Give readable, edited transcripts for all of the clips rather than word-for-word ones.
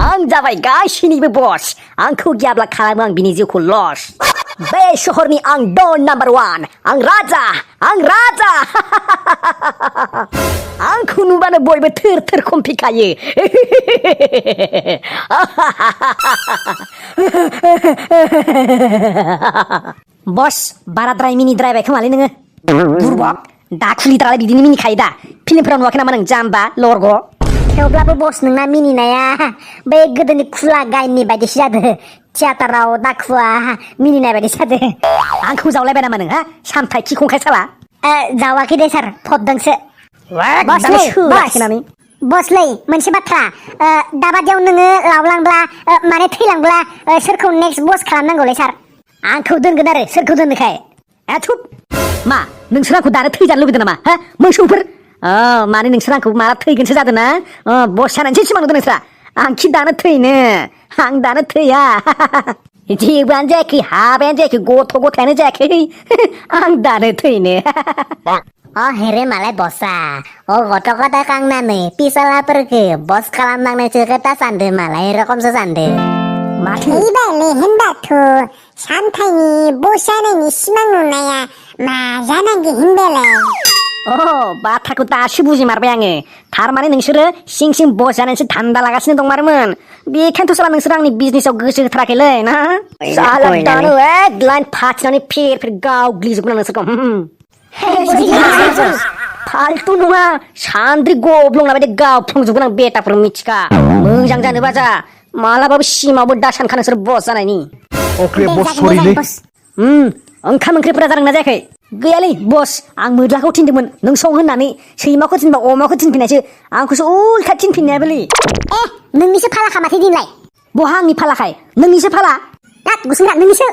आं जाबाय गासिनिबो बस आंखौ गियाब्ला खालामो आं बिनि जिउखौ लस बे शहरनि आं डन नाम्बार 1 आं राजा आंखौ नुबानो बयबो थोर थोर खमफिखायो बस बाराद्राय मिनिद्रायबाय खोमालै नोङो बुरबक दाखुलिद्रालाय बिदिनो मिनिखायो दा फिल्मफोराव नुवाखै नामा नों जाम्बा लरग' थेवब्लाबो बस नोंना मिनिनाया बै गोदोनि खुला गाइननि बायदिसो जादों थियाटाराव दाखुवा मिनिनाय बायदि जादों आंखौ जावलायबाय नामा नों हा सामथाय खिखंखाय साला जावाखै दे सार फबदोंसो बसलै मोनसे बाथ्रा दाबादियाव नोङो लावलांब्ला माने थैलांब्ला सोरखौ नेक्स्ट बस खालामनांगौलै सार आंखौ दोनगोन आरो सोरखौ दोननोखाय एथुब मा नोंसोर आंखौ दानो थैजानो लुबैदों नामा हा मोसौफोर माने नोंसोर आंखौ माला थैगोनसो जादों ना बस जानायसो सिमां नुदों नोंस्रा आं खि दानो थैनो आं दानो थैया जेबोआनो जायाखै हाबायानो जायाखै गथ' गथायानो जायाखै आं दानो थैनो हेरे मालाय बसा गथ' गथाय खांनानै पिसालाफोरखौ बस खालामनांनायसो खोथा सानदों मालाय रखमसो सानदों माथो इबायलै होनबाथ' सानथायनि बस जानायनि सिमां नुनाया मा जानांगौ होनबालाय बाथ्राखौ दासो बुजिमारबाय आङो थारमाने नोंसोरो सिं सिं बस जानानैसो धान्दा लागासिनो दंमारमोन बेखायनोथ' साला नोंसोर आंनि बिजनेसाव गोसो होथाराखैलै ना साला दानो एक लाइन फाथिनानै फेर फेर गावग्लिजोबगोन आं नोंसोरखौ फाल्तु नङा सान्द्रि गब्लंना बायदि गावफ्लंजोबगोन आं बेटाफोर मिथिखा मोजां जानोबा जा मालाबाबो सिमावबो दा सानखा नोंसोर बस जानायनि ओंखाम ओंख्रिफोरा जादोंना जायाखै गैयालै बस आं मोद्लाखौ थिनदोंमोन नों सं होननानै सैमाखौ थिनबा अमाखौ थिनफिननायसो आंखौसो उल्था थिनफिननायाबोलै नोंनिसो फालाखा माथो दिनलाय बहा आंनि फालाखाय नोंनिसो फाला गुसुंग्रा नोंनिसो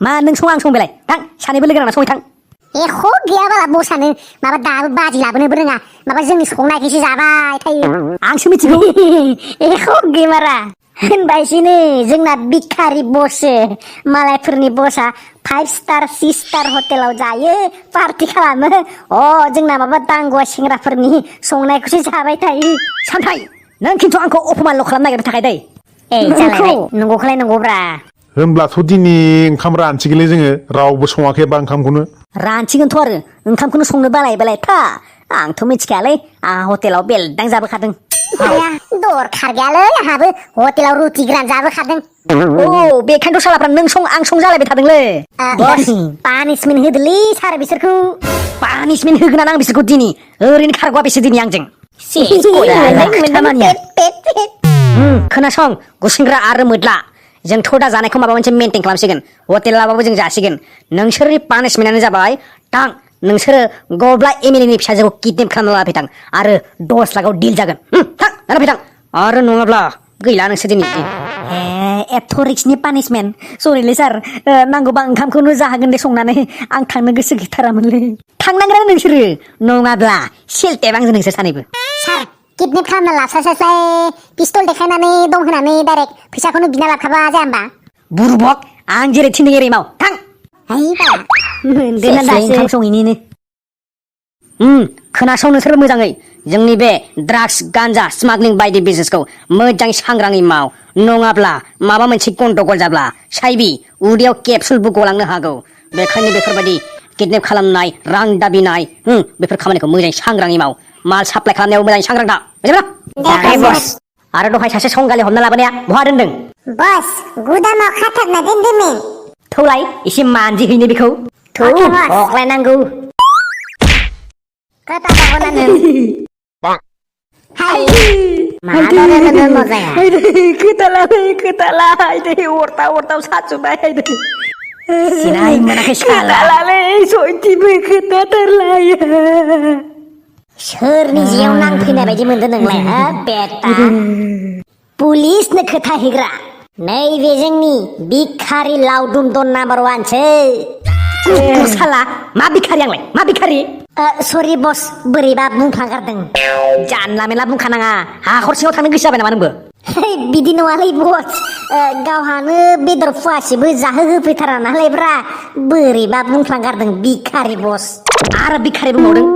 मा नों सं आं संबायलाय थां सानैबो लोगो नांना संहै थां गैयाबाला बसानो माबा दाबो बाजि लाबोनोबो रोङा माबा जोंनि संनायखौसो जाबाय थायो आंसो मिथिगौ गेमारा होनबायसैनो जोंना बिखारि बससो मालायफोरनि बसआ 5 स्टार 6 स्टार हटेलाव जायो पार्टि खालामो जोंना माबा दांगुवा सेंग्राफोरनि संनायखौसो जाबाय थायो सानथाय नों खिन्थु आंखौ अपमानल' खालामनो नागिरबाय थाखाय दै जालायबाय नंगौखौलाय नंगौब्रा होनब्लाथ' दिनै ओंखाम रानसिगोनलै जोङो रावबो सङाखैबा ओंखामखौनो रानसिगोनथ' आरो ओंखामखौनो संनो बालाय था आंथ' मिथिखायालै आंहा हटेलाव बेलदां जाबोखादों दरखार गैयालै आंहाबो हटेलाव रुटि गोरान जाबोखादों बेखायनोथ' सालाफ्रा नों सं आं सं जालायबाय थादोंलै बस पानिसमेन्ट होदोलै सार बिसोरखौ पानिसमेन्ट होगोन आं बिसोरखौ दिनै ओरैनो खारग'वा बिसोर दिनै आंजों खोनासं गुसेंग्रा आरो मोद्ला जोंथ' दा जानायखौ माबा मोनसे मेनटेन खालामसिगोन हटेलाबाबो जों जासिगोन नोंसोरनि पानिसमेन्टआनो जाबाय थां नोंसोरो गब्ला एमएलएनि फिसाजोखौ किडनेप खालामना लाफैथां आरो 10 लाखआव डिल जागोन थां लाना फैथां आरो नङाब्ला गैला नोंसोर दिनै एथ' रिक्सनि पानिसमेन्ट सरिलै सार नांगौबा ओंखामखौनो जाहोगोन दे संनानै आं थांनो गोसो गैथारामोनलै थांनांगोन नोंसोरो नङाब्ला सेलटेब आंजों नोंसोर सानैबो सार किडनेप खालामना लास्लाय पिस्तल देखायनानै दं होनानै डाइरेक्ट फैसाखौनो बिना लाखाबा जाया होमबा बुरबक आं जेरै थिनदों एरै माव थां ओंखाम संहैनिनो खोनासं नोंसोर मोजाङै जोंनि बे ड्राग्स गान्जा स्मागलिं बायदि बिजनेसखौ मोजाङै सांग्राङै माव नङाब्ला माबा मोनसे गन्डगल जाब्ला साइबि उदैयाव केपसुलबो गलांनो हागौ बेखायनो बेफोरबायदि किडनेप खालामनाय रां दाबिनाय बेफोर खामानिखौ मोजाङै सांग्राङै माव माल साप्लाय खालामनायाव मोजाङै सांग्रां दा बस आरो दहाय सासे संगालि हमना लाबोनाया बहा दोनदों बस गुदामाव खाथाबना दोनदोंमोन थौलाय एसे मानजिहैनो बेखौ अख्लायनांगौ अरताव साजुबाय सिनाय मोनाखै सालालै सयथिबो खोथाथारलाय सोरनि जियाव नांफैनाय बायदि मोनदों नोंलाय बेटा पुलिसनो खोथाहैग्रा नैबे जोंनि बिखारि लावदुम दन नाम्बार 1 सो साला मा बिखारि आंलाय मा बिखारि सरि बस बोरैबा बुंफ्लांगारदों जानला मेला बुंखानाङा हाखर सिङाव थांनो गोसो जाबाय नामा नोंबो बिदि नङालै बस गावहानो बेदर फुवासेबो जाहोहोफैथारा नालायब्रा बोरैबा बुंफ्लांगारदों बिखारि बस आरो बिखारि बुंबावदों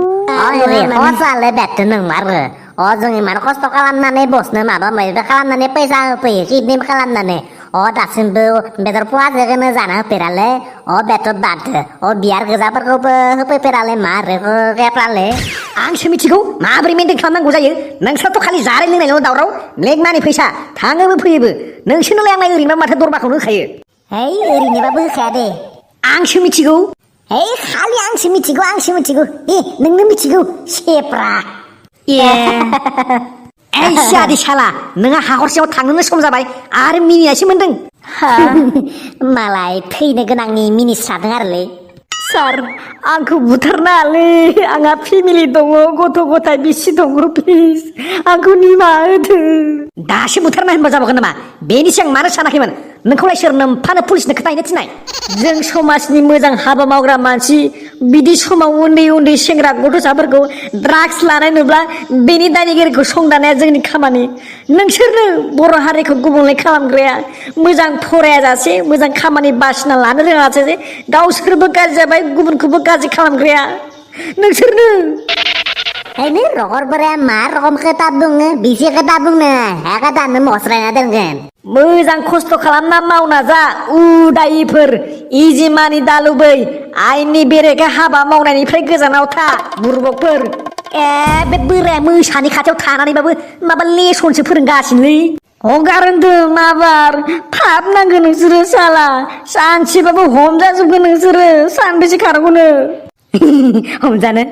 हसालाय बेट नोंमारो जों इमान खस्थ' खालामनानै बसनो माबा माबि खालामनानै फैसा होफैयो किडनेप खालामनानै दासिमबो बेदर फुवाजोंनो जाना होफेरालै बेथ' बादो बियार गोजाफोरखौबो होफैफेरालै मा रोगाफ्रालै आंसो मिथिगौ माबोरै मेनटेन खालामनांगौ जायो नोंसोरथ' खालि जानाय लोंनायल' दावराव ब्लेक मानि फैसा थाङोबो फैयोबो नोंसोरनोलाय आंलाय ओरैनो माथो दरबाखौनो होखायो ओरैनोबाबो होखाया दे आंसो मिथिगौ खालि आंसो मिथिगौ नोंनो मिथिगौ सेप्रा ए सियादि साला नोंहा हाखरसेयाव थांनोनो सम जाबाय आरो मिनिनायसो मोनदों मालाय थैनो गोनांनि मिनिस्रादों आरोलै सार आंखौ बुथारनाङालै आंहा फेमिलि दङ गथ' गथाय बिसि दङ प्लिज आंखौ निमाहा होदो दासो बुथारना होनबा जाबावगोन नामा बेनि सिगां मानो सानाखैमोन नोंखौलाय सोर नोमफानो पुलिसनो खोथाहैनो थिननाय जों समाजनि मोजां हाबा मावग्रा मानसि बिदि समाव उन्दै उन्दै सेंग्रा गथ'साफोरखौ ड्राग्स लानाय नुब्ला बेनि दायनिगिरिखौ संदानाया जोंनि खामानि नोंसोरनो बर' हारिखौ गुबुंले खालामग्राया मोजां फरायाजासे मोजां खामानि बासिना लानो रोङाजासे गावसोरबो गाज्रि जाबाय गुबुनखौबो गाज्रि खालामग्राया नोंसोरनो नों रगर बोराया मा रखम खोथा बुङो बिसे खोथा बुंनो हेगादानो मस्रायना दोनगोन मोजां खस्थ' खालामना मावना जा उदायिफोर इजि मानि दालुबै आइननि बेरेखा हाबा मावनायनिफ्राय गोजानाव था बुरबकफोर बे बोराया मोसानि खाथियाव थानानैबाबो माबा लेसनसो फोरोंगासिनोलै हगारदों माबार थाब नांगोन नोंसोरो साला सानसेबाबो हमजाजोबगोन नोंसोरो सानबेसे खारग'नो हमजानो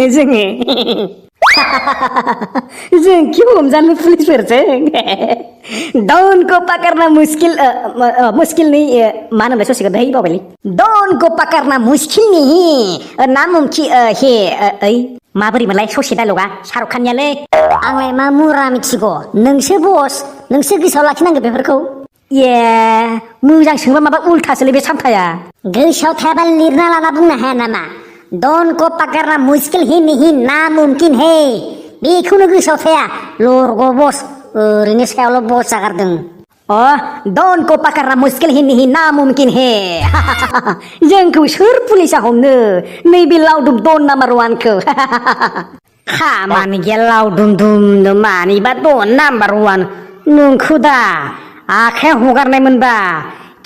जोङो जों क्यों हमजानो पुलिसफोरजों डन को पकड़ना मुश्किल नहीं मा होनोमोनलाय ससेखौ दै बावबायलै डन को पकड़ना मुश्किल नहीं नामुमकिन हे ओइ माबोरैमोनलाय ससे डायलगा शाहरुख खाननियालै आंलाय मा मुरा मिथिगौ नोंसो बस नोंसो गोसोआव लाखिनांगौ बेफोरखौ मोजां सोंबा माबा उल्थासोलै बे सामथाया गोसोआव थायाबा लिरना लाना बुंनो हाया नामा डन को पकड़ना मुश्किल ही नहीं नामुमकिन है बेखौनो गोसोआव थाया लरग' बस ओरैनो सायावल' बस जागारदों डन को पकड़ना मुश्किल ही नहीं नामुमकिन है जोंखौ सोर पुलिसा हमनो नैबे लावदुम डन नाम्बार वानखौ खामानि गैया लावदुम दुमनो मानिबा डन नाम्बार वान नोंखौ दा आखाया हगारनायमोनबा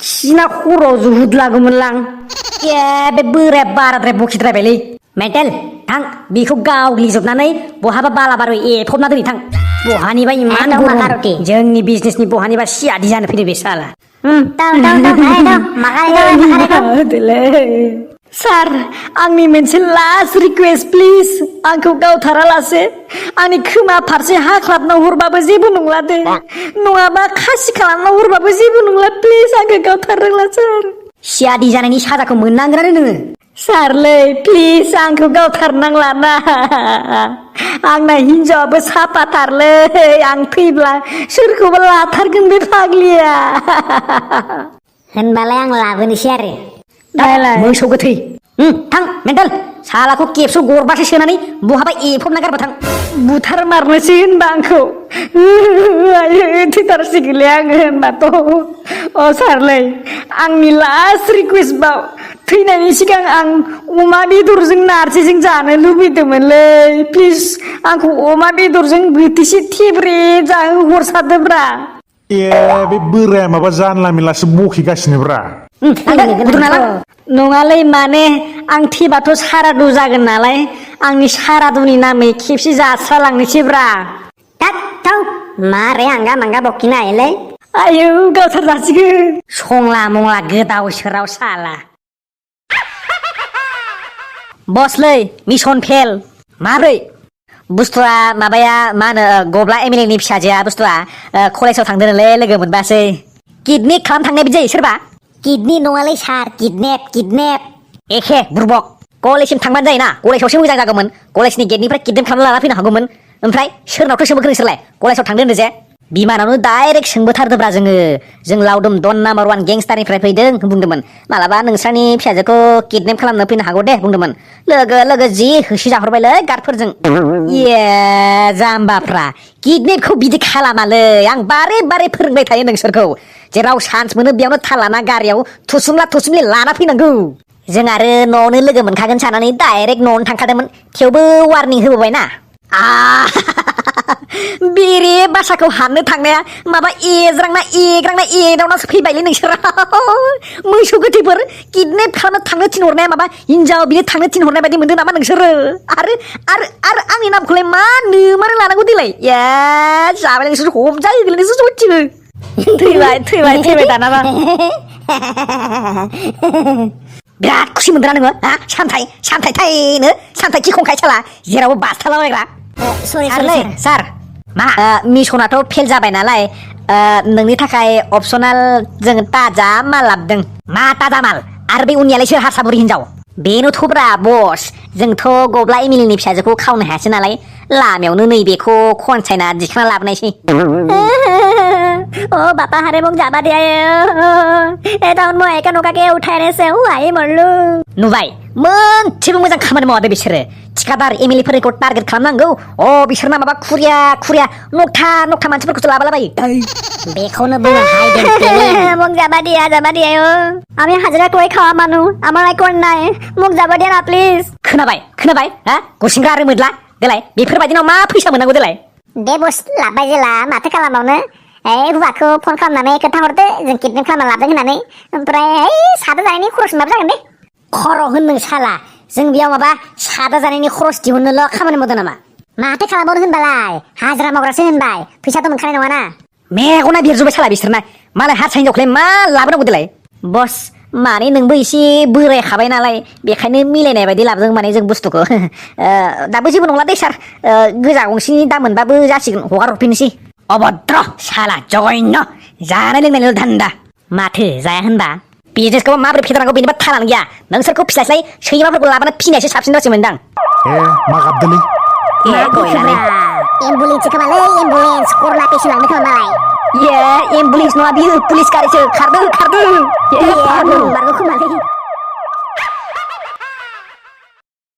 खिना खर'आव जुहुद लागौमोनलां बे बोराया बाराद्राय बखिद्रायबायलै मेन्टेल थां बेखौ गावग्लिजोबनानै बहाबा बालाबारो एफबना दोनै थां बहानिबा इमान गरम जोंनि बिजनेसनि बहानिबा सियादि जानो फैदो बे साला सार आंनि मोनसे लास्ट रिकुवेस्ट प्लिज आंखौ गावथारालासे आंनि खोमा फारसे हाख्लाबना हरबाबो जेबो नंला दे नङाबा खासि खालामना हरबाबो जेबो नंला प्लिज आंखौ गावथारला सार सियादि जानायनि साजाखौ मोननांगोनानो नोङो सारलै प्लिज आंखौ गावथारनांला ना आंना हिनजावाबो साफाथारलै आं थैब्ला सोरखौबा लाथारगोन बे फाग्लिया होनबालाय आं लाबोनोसै आरो मोसौ गोथै थां मेन्टेल सालाखौ केबसु गरबासो सोनानै बहाबा एफबना गारबा थां बुथार मारनोसै होनबा आंखौ थैथारसिगोनलै आङो होनबाथ' सारलै आंनि लास्ट रिकुवेस्ट बाव थैनायनि सिगां आं अमा बेदरजों नारजिजों जानो लुबैदोंमोनलै प्लिज आंखौ अमा बेदरजों बोथिसे थेब्रे जाहो हरसारदोब्रा बे बोराया माबा जानला मेनलासो बखिगासिनोब्रा नङालै माने आं थेबाथ' सारादु जागोन नालाय आंनि सारादुनि नामै खेबसे जास्रालांनोसैब्रा मारै आंगा मांगा बखिनो हायोलै आयौ गावथार जासिगोन संला मंला गोदाव सोराव साला बसलै मिशन फेल माब्रै बुस्थुआ माबाया मा होनो गब्ला एमएलए नि फिसाजोआ बुस्थुआ कलेजाव थांदोंलै लोगो मोनबासै किडनेप खालाम थांनाय बिदि जायो सोरबा किडनि नङालै सार किडनेप एखे बुरबक कलेजसिम थांबानो जायोना कलेजावसो मोजां जागौमोन कलेजनि गेटनिफ्राय किडनेप खालामना लाना फैनो हागौमोन ओमफ्राय सोरनावथ' सोंबोखो नोंसोरलाय कलेजाव थांदो होनदो जे बिमानावनो डाइरेक्ट सोंबोथारदोब्रा जों लावदुम डन नाम्बार वान गेंस्टारनिफ्राय फैदों बुंदोंमोन मालाबा नोंस्रानि फिसाजोखौ किडनेप खालामनो फैनो हागौ दे बुंदोंमोन लोगो जि होसि जाहरबायलै गार्डफोरजों जाम्बाफ्रा किडनेपखौ बिदि खालामालै आं बारे बारे फोरोंबाय थायो नोंसोरखौ जेराव चान्स मोनो बेयावनो थाल लाना गारियाव थुसुमला थुसुमलि लाना फैनांगौ जों आरो न'आवनो लोगो मोनखागोन साननानै डाइरेक्ट न'आवनो थांखादोंमोन थेवबो वार्निं होबोबायना बेरे बासाखौ हाननो थांनाया माबा एग्रांना एदावनासो फैबायलै नोंसोरा मोसौ गोथैफोर किडनेप खालामनो थांनो थिनहरनाया माबा हिनजाव बिनो थांनो थिनहरनाय बायदि मोनदों नामा नोंसोरो आरो आंनि नामखौलाय मा नोमारो लानांगौ देलाय या जाबाय नोंसोर हमजायो नोंसोर सयथिबो थैबाय दानाबा बिराद खुसि मोनदों नोङो सामथाय थायनो सामथाय खिखंखाय साला जेरावबो बास्थालाबायग्रा सरि सार मा मिसनाथ' फेल जाबाय नालाय नोंनि थाखाय अपसनेल जों ताजा माल लाबोदों मा ताजा माल आरो बे उननियालाय सोर हारसा बुरि हिनजाव बेनोथ'ब्रा बस जोंथ' गब्ला एमिलिनि फिसाजोखौ खावनो हायासै नालाय लामायावनो नैबेखौ खनसायना दिखांना लाबोनायसै ओ बापा हारे मुख जाबा दिया एदाउन मो एका नोका के उठाने से हुआई मरलु नुबाय मोनसेबो मोजां खामानि मावादे बिसोरो थिखादार एमिलिफोरखौ टार्गेट खालामनांगौ बिसोरना माबा खुरिया नकथा मानसिफोरखौसो लाबालाबायो बेखौनो बुङो हाइडेन मुख जाबा दिया আমি হাজিরা কই খাওয়া মানু আমার আইকন নাই মুখ যাবা দিয়া না প্লিজ खोनाबाय गुसिंग्रा आरो मोदला देलाय बेफोरबायदिनाव मा फैसा मोननांगौ देलाय दे बस लाबाय जेला माथो खालामबावनो हुवाखौ फन खालामनानै खोथा हरदो जों किडनेप खालामना लाबोदों होननानै ओमफ्राय सादा जानायनि खरस माबा जागोन दे खर' होननो साला जों बेयाव माबा सादा जानायनि खरस दिहुननोल' खामानि मावदों नामा माथो खालामबावनो होनबालाय हाजिरा मावग्रासो होनबाय फैसाथ' मोनखानाय नङाना मेगना बिरजोब्बाय साला बिसोरना मालाय हारसा हिनजावखौलाय मा लाबोनांगौ देलाय बस माने नोंबो एसे बोरायखाबाय नालाय बेखायनो मिलायनाय बायदि लाबोदों माने जों बुस्थुखौ दाबो जेबो नंला दे सार गोजा गंसेनि दाम मोनबाबो जासिगोन हगार हरफिननोसै अभद्र साला जघन्य जानाय लोंनायल' धान्दा माथो जाया होनबा बिजनेसखौ माबोरै फेदेरनांगौ बेनिबा थालानो गैया नोंसोरखौ फिसायस्लाय सैमाफोरखौ लाबोना फिनायसो साबसिन जासै मोनदां मा गाबदोलै एम्बुलेन्स खोमालै एम्बुलेन्स कर'ना पेसेन्ट लांनो खोमा मालाय एम्बुलेन्स नङा बियो पुलिस गारिसो खारदो बारगौ खोमालै